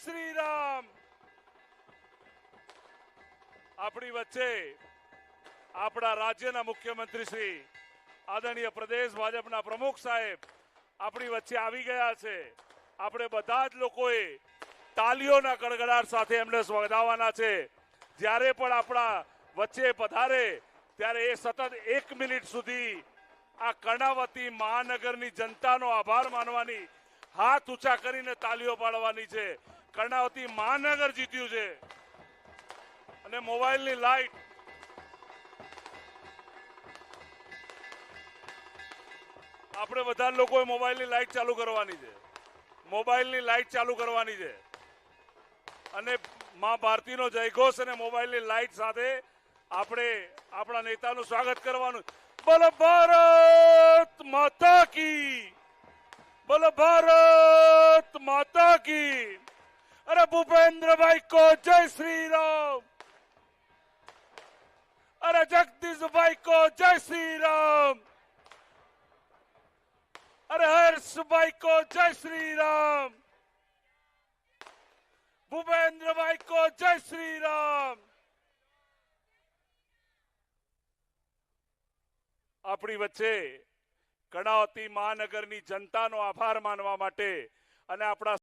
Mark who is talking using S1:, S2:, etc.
S1: શ્રી રામ. આપણી વચ્ચે આપણા રાજ્યના મુખ્યમંત્રી શ્રી આદરણીય પ્રદેશ ભાજપના પ્રમુખ સાહેબ આપણી વચ્ચે આવી ગયા છે. આપણે બધા જ લોકોએ તાલીઓના ગડગડાટ સાથે એમને સ્વાગતાવવાના છે. જ્યારે પણ આપણા વચ્ચે પધારે ત્યારે એ સતત 1 મિનિટ સુધી આ કર્ણાવતી મહાનગરની જનતાનો આભાર માનવાની, હાથ ઊંચા કરીને તાલીઓ પાડવાની છે. કર્ણાવતી મહાનગર જીત્યું છે. અને મોબાઈલની લાઈટ આપણે બધા લોકોએ મોબાઈલની લાઈટ ચાલુ કરવાની છે. મોબાઈલની લાઈટ ચાલુ કરવાની છે અને માં ભારતીનો જયઘોષ અને મોબાઈલની લાઈટ સાથે આપણે આપણા નેતાનું સ્વાગત કરવાનું. બોલો ભારત માતા કી, બોલો ભારત માતા કી. અરે ભૂપેન્દ્રભાઈ કો જય શ્રી રામ. અરે જગદીશભાઈ કો જય શ્રી રામ. અરે હર્ષભાઈ કો જય શ્રી રામ. ભૂપેન્દ્રભાઈ કો જય શ્રી રામ. આપણી વચ્ચે કર્ણાવતી મહાનગરની જનતાનો આભાર માનવા માટે અને આપણા